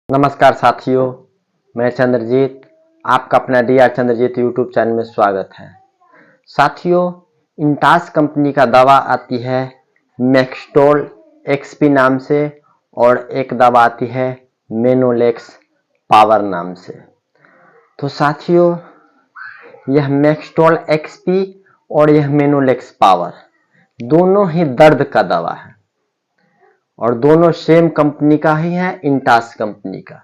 नमस्कार साथियों, मैं चंद्रजीत, आपका अपना D R Chandrajit YouTube channel में स्वागत है। साथियों, इंटास कंपनी का दवा आती है मैक्सटोल एक्सपी नाम से और एक दवा आती है मेनोलेक्स पावर नाम से। तो साथियों, यह मैक्सटोल एक्सपी और यह मेनोलेक्स पावर दोनों ही दर्द का दवा है और दोनों सेम कंपनी का ही है, इंटास कंपनी का।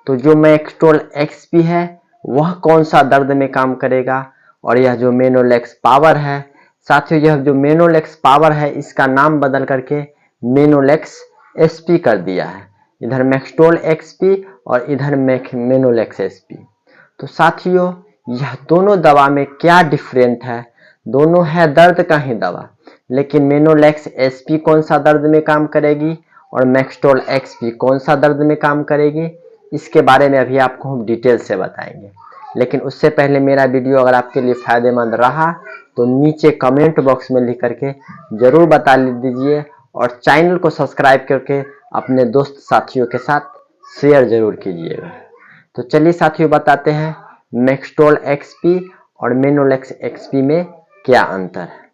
तो जो मैक्सटोल एक्सपी है वह कौन सा दर्द में काम करेगा और यह जो मेनोलेक्स पावर है, साथियों यह जो मेनोलेक्स पावर है इसका नाम बदल करके मेनोलेक्स एसपी कर दिया है। इधर मैक्सटोल एक्सपी और इधर मेनोलेक्स एसपी। तो साथियों, यह दोनों दवा में क्या डिफरेंट है? दोनों है दर्द का ही दवा, लेकिन मेनोलेक्स एसपी कौन सा दर्द में काम करेगी और मैक्सटोल एक्सपी कौन सा दर्द में काम करेगी, इसके बारे में अभी आपको हम डिटेल से बताएंगे। लेकिन उससे पहले मेरा वीडियो अगर आपके लिए फायदेमंद रहा तो नीचे कमेंट बॉक्स में लिख करके जरूर बता दीजिए और चैनल को सब्सक्राइब करके अपने दोस्त साथियों के साथ शेयर जरूर कीजिएगा। तो चलिए साथियों, बताते हैं मैक्सटोल एक्सपी और मेनोलेक्स एक्सपी में क्या अंतर है।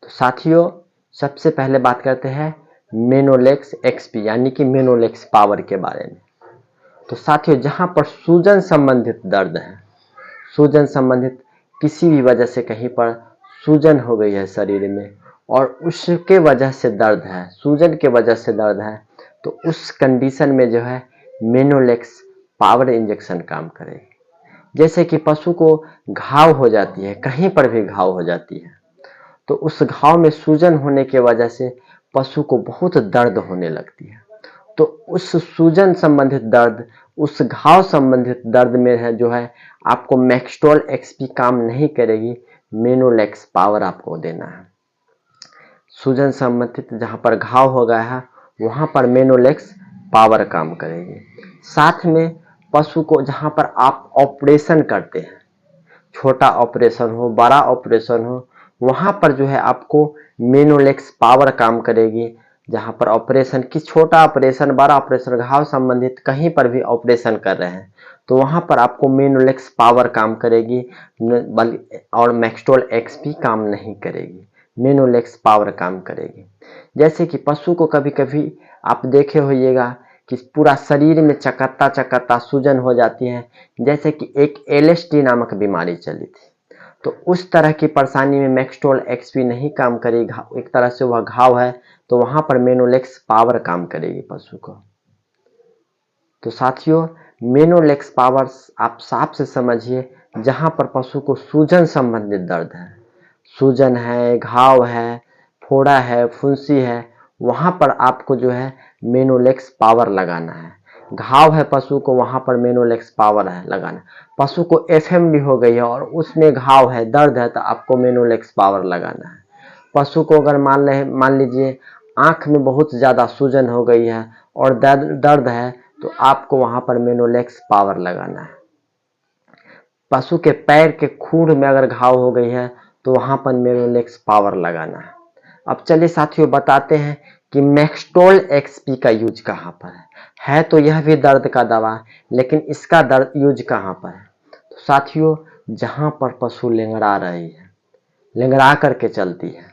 तो साथियों, सबसे पहले बात करते हैं मेनोलेक्स एक्सपी यानी कि मेनोलेक्स पावर के बारे में। तो साथियों, जहां पर सूजन संबंधित दर्द है, सूजन संबंधित किसी भी वजह से कहीं पर सूजन हो गई है शरीर में और उसके वजह से दर्द है, सूजन के वजह से दर्द है, तो उस कंडीशन में जो है मेनोलेक्स पावर इंजेक्शन काम करेगी। जैसे कि पशु को घाव हो जाती है, कहीं पर भी घाव हो जाती है, तो उस घाव में सूजन होने के वजह से पशु को बहुत दर्द होने लगती है। तो उस सूजन संबंधित दर्द, उस घाव संबंधित दर्द में है जो है आपको मैक्सटोल एक्सपी काम नहीं करेगी, मेनोलेक्स पावर आपको देना है। सूजन संबंधित जहां पर घाव हो गया है वहां पर मेनोलेक्स पावर काम करेगी। साथ में पशु को जहां पर आप ऑपरेशन करते हैं, छोटा ऑपरेशन हो बड़ा ऑपरेशन हो, वहां पर जो है आपको मेनोलेक्स पावर काम करेगी। जहां पर ऑपरेशन की छोटा ऑपरेशन बड़ा ऑपरेशन घाव संबंधित कहीं पर भी ऑपरेशन कर रहे हैं तो वहां पर आपको मेनोलेक्स पावर काम करेगी और मैक्सटोल एक्सपी काम नहीं करेगी, मेनोलेक्स पावर काम करेगी। जैसे कि पशु को कभी कभी आप देखे होइएगा कि पूरा शरीर में चकत्ता चकत्ता सूजन हो जाती है, जैसे कि एक एलएसटी नामक बीमारी चली थी। तो उस तरह की परेशानी में मैक्सटोल एक्सपी नहीं काम करेगी, एक तरह से वह घाव है तो वहां पर मेनोलेक्स पावर काम करेगी पशु को। तो साथियों, मेनोलेक्स पावर आप साफ से समझिए, जहां पर पशु को सूजन संबंधित दर्द है, सूजन है, घाव है, फोड़ा है, फुंसी है, वहां पर आपको जो है मेनोलेक्स पावर लगाना है। घाव है पशु को, वहां पर मेनोलेक्स पावर है लगाना। पशु को एफएमडी हो गई है और उसमें घाव है, दर्द है, तो आपको मेनोलेक्स पावर लगाना है। पशु को अगर मान लीजिए आंख में बहुत ज्यादा सूजन हो गई है और दर्द है तो आपको वहां पर मेनोलेक्स पावर लगाना है। पशु के पैर के खूर में अगर घाव हो गई है तो वहां पर मेनोलेक्स पावर लगाना है। अब चलिए साथियों, बताते हैं कि मैक्सटोल एक्सपी का यूज कहां पर है तो यह भी दर्द का दवा है, लेकिन इसका दर्द यूज कहां पर है? तो साथियों, जहां पर पशु लेंगड़ा रही है, लेंगड़ा करके चलती है,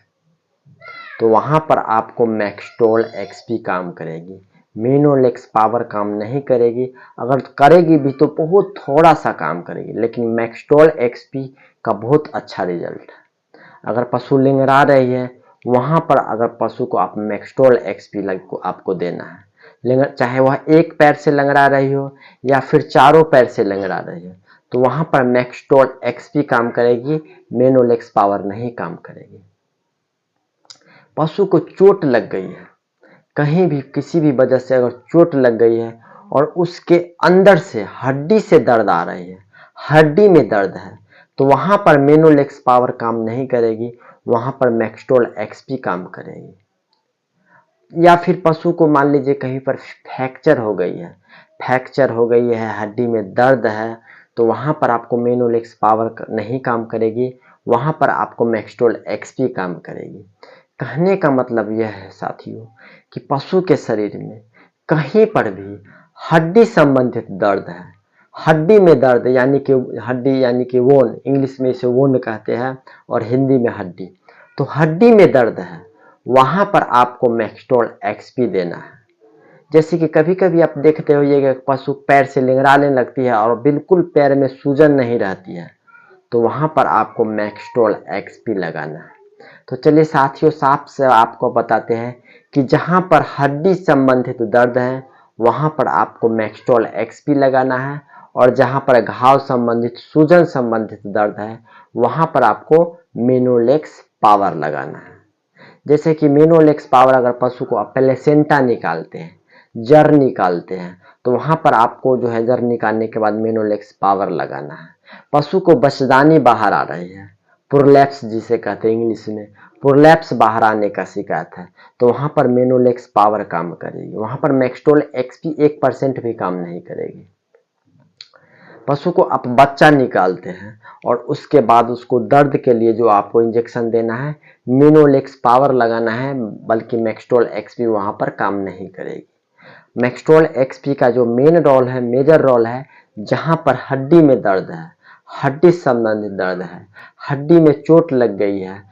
तो वहां पर आपको मैक्सटोल एक्सपी काम करेगी, मेनोलेक्स पावर काम नहीं करेगी। अगर करेगी भी तो बहुत थोड़ा सा काम करेगी, लेकिन मैक्सटोल एक्सपी का बहुत अच्छा रिजल्ट है। अगर पशु लेंगड़ा रही है वहां पर अगर पशु को आप मैक्सटोल एक्सपी आपको देना है, चाहे वह एक पैर से लंगड़ा रही हो या फिर चारों पैर से लंगड़ा रही हो, तो वहां पर मैक्सटोल एक्सपी काम करेगी, मेनोलेक्स पावर नहीं काम करेगी। पशु को चोट लग गई है, कहीं भी किसी भी वजह से अगर चोट लग गई है और उसके अंदर से हड्डी से दर्द आ रही है, हड्डी में दर्द है, तो वहां पर मेनोलेक्स पावर काम नहीं करेगी, वहां पर मैक्सटोल एक्सपी काम करेगी। या फिर पशु को मान लीजिए कहीं पर फ्रैक्चर हो गई है, फ्रैक्चर हो गई है, हड्डी में दर्द है, तो वहां पर आपको मेनोलेक्स पावर नहीं काम करेगी, वहां पर आपको मैक्सटोल एक्सपी काम करेगी। कहने का मतलब यह है साथियों कि पशु के शरीर में कहीं पर भी हड्डी संबंधित दर्द है। हड्डी में दर्द यानी कि हड्डी यानी कि वोन, इंग्लिश में इसे वोन कहते हैं और हिंदी में हड्डी। तो हड्डी में दर्द है, वहां पर आपको मैक्सटोल एक्सपी देना है। जैसे कि कभी कभी आप देखते होइएगा पशु पैर से लेंगड़ाने लगती है और बिल्कुल पैर में सूजन नहीं रहती है, तो वहां पर आपको मैक्सटोल एक्सपी लगाना है। तो चलिए साथियों, साफ से आपको बताते हैं कि जहां पर हड्डी संबंधित दर्द है वहां पर आपको मैक्सटोल एक्सपी लगाना है, और जहां पर घाव संबंधित सूजन संबंधित दर्द है वहां पर आपको मेनोलेक्स पावर लगाना है। जैसे कि मेनोलेक्स पावर अगर पशु को प्लेसेंटा निकालते हैं, जड़ निकालते हैं, तो वहां पर आपको जो है जड़ निकालने के बाद मेनोलेक्स पावर लगाना है। पशु को बचदानी बाहर आ रही है, प्रोलैप्स जिसे कहते हैं इंग्लिश में, प्रोलैप्स बाहर आने का शिकायत है, तो वहां पर मेनोलेक्स पावर काम करेगी। वहां पर मैक्सटोल एक्सपी 1% भी काम नहीं करेगी। पशु को आप बच्चा निकालते हैं और उसके बाद उसको दर्द के लिए जो आपको इंजेक्शन देना है, मेनोलेक्स पावर लगाना है, बल्कि मैक्सटोल एक्सपी वहां पर काम नहीं करेगी। मैक्सटोल एक्सपी का जो मेन रोल है, मेजर रोल है, जहां पर हड्डी में दर्द है, हड्डी संबंधित दर्द है, हड्डी में चोट लग गई है,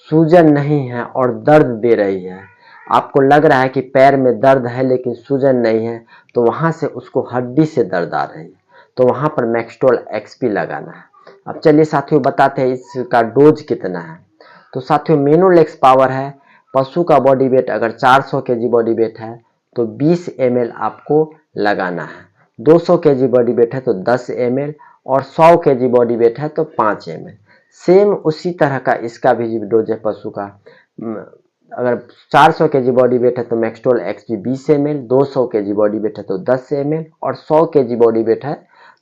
सूजन नहीं है और दर्द दे रही है, आपको लग रहा है कि पैर में दर्द है लेकिन सूजन नहीं है, तो वहां से उसको हड्डी से दर्द आ रही है, तो वहां पर मैक्सटोल एक्सपी लगाना है। अब चलिए साथियों बताते हैं इसका डोज कितना है। तो साथियों मेनोलेक्स पावर है, पशु का बॉडी वेट अगर 400 केजी बॉडी वेट है तो 20 ml आपको लगाना है, 200 केजी बॉडी वेट है तो 10 ml, और 100 केजी बॉडी वेट है तो 5 ml। सेम उसी तरह का इसका भी डोज है पशु का। अगर 400 केजी बॉडी वेट है तो Maxtol XP 20 ml, 200 KG body weight है तो 10 ml, और 100 केजी बॉडी वेट है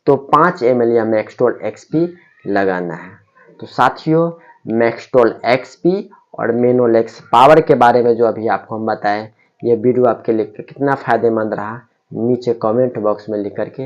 तो 5 ml या मैक्सटोल एक्सपी लगाना है। तो साथियों मैक्सटोल एक्सपी और मेनोलेक्स पावर के बारे में जो अभी आपको हम बताएं, ये वीडियो आपके लिए कितना फायदेमंद रहा नीचे कमेंट बॉक्स में लिख करके